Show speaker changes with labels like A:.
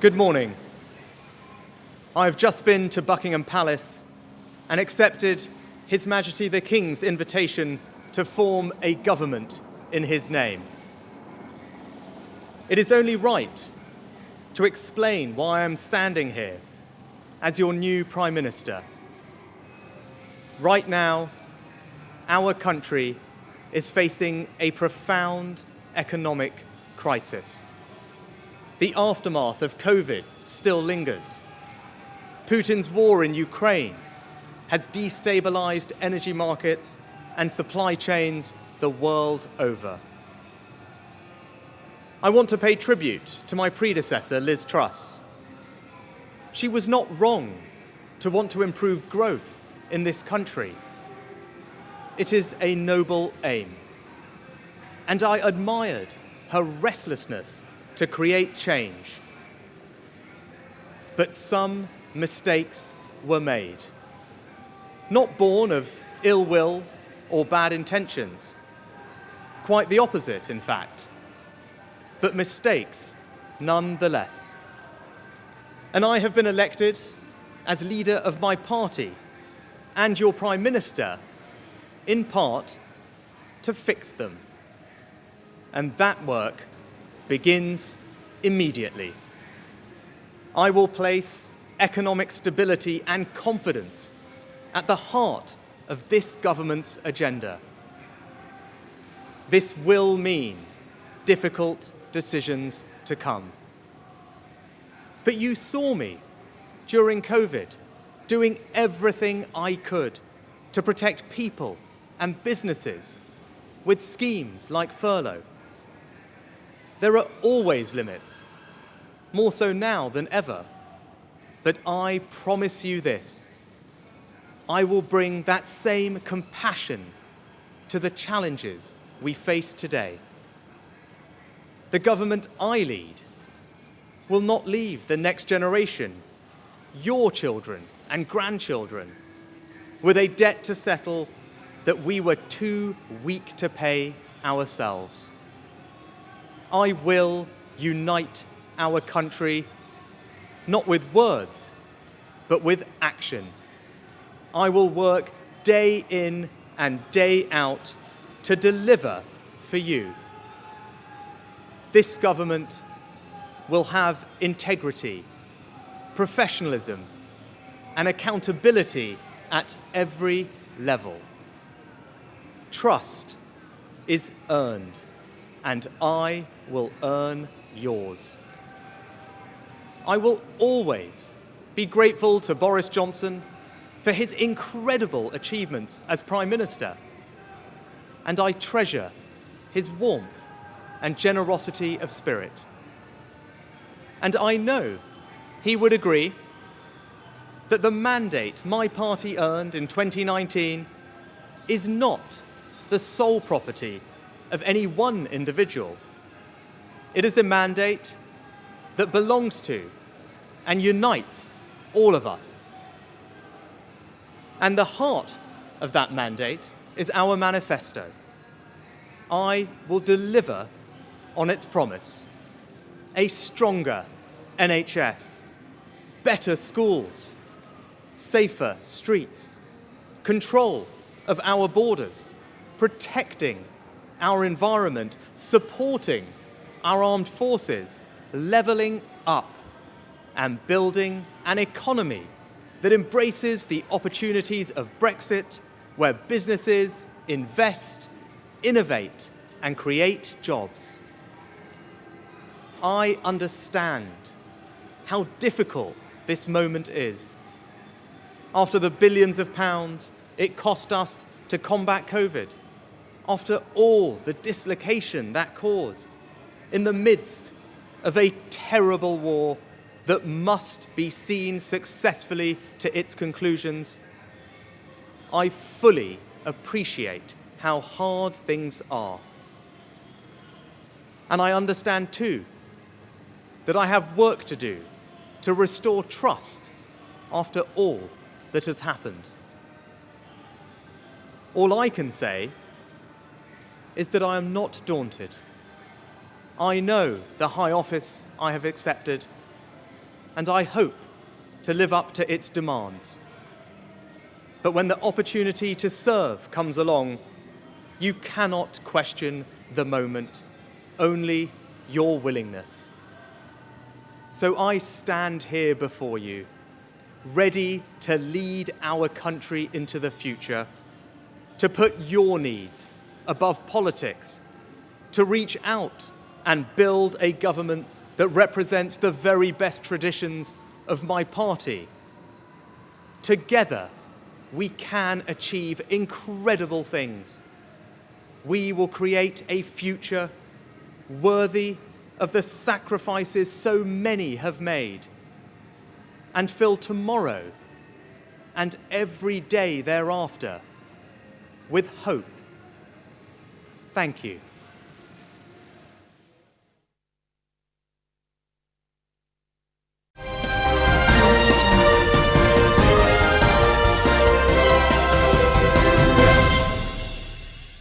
A: Good morning. I have just been to Buckingham Palace and accepted His Majesty the King's invitation to form a government in his name. It is only right to explain why I am standing here as your new Prime Minister. Right now, our country is facing a profound economic crisis. The aftermath of COVID still lingers. Putin's war in Ukraine has destabilized energy markets and supply chains the world over. I want to pay tribute to my predecessor, Liz Truss. She was not wrong to want to improve growth in this country. It is a noble aim. And I admired her restlessness to create change. But some mistakes were made. Not born of ill will or bad intentions. Quite the opposite, in fact. But mistakes nonetheless. And I have been elected as leader of my party and your Prime Minister, in part, to fix them. And that work begins immediately. I will place economic stability and confidence at the heart of this government's agenda. This will mean difficult decisions to come. But you saw me during COVID doing everything I could to protect people and businesses with schemes like furlough. There are always limits, more so now than ever. But I promise you this, I will bring that same compassion to the challenges we face today. The government I lead will not leave the next generation, your children and grandchildren, with a debt to settle that we were too weak to pay ourselves. I will unite our country, not with words, but with action. I will work day in and day out to deliver for you. This government will have integrity, professionalism, and accountability at every level. Trust is earned, and I will earn yours. I will always be grateful to Boris Johnson for his incredible achievements as Prime Minister, and I treasure his warmth and generosity of spirit. And I know he would agree that the mandate my party earned in 2019 is not the sole property of any one individual. It is a mandate that belongs to and unites all of us. And the heart of that mandate is our manifesto. I will deliver on its promise. A stronger NHS, better schools, safer streets, control of our borders, protecting our environment, supporting our armed forces, levelling up and building an economy that embraces the opportunities of Brexit, where businesses invest, innovate, and create jobs. I understand how difficult this moment is. After the billions of pounds it cost us to combat COVID, after all the dislocation that caused, in the midst of a terrible war that must be seen successfully to its conclusions, I fully appreciate how hard things are. And I understand too that I have work to do to restore trust after all that has happened. All I can say is that I am not daunted. I know the high office I have accepted, and I hope to live up to its demands. But when the opportunity to serve comes along, you cannot question the moment, only your willingness. So I stand here before you, ready to lead our country into the future, to put your needs above politics, to reach out and build a government that represents the very best traditions of my party. Together, we can achieve incredible things. We will create a future worthy of the sacrifices so many have made, and fill tomorrow and every day thereafter with hope. Thank you.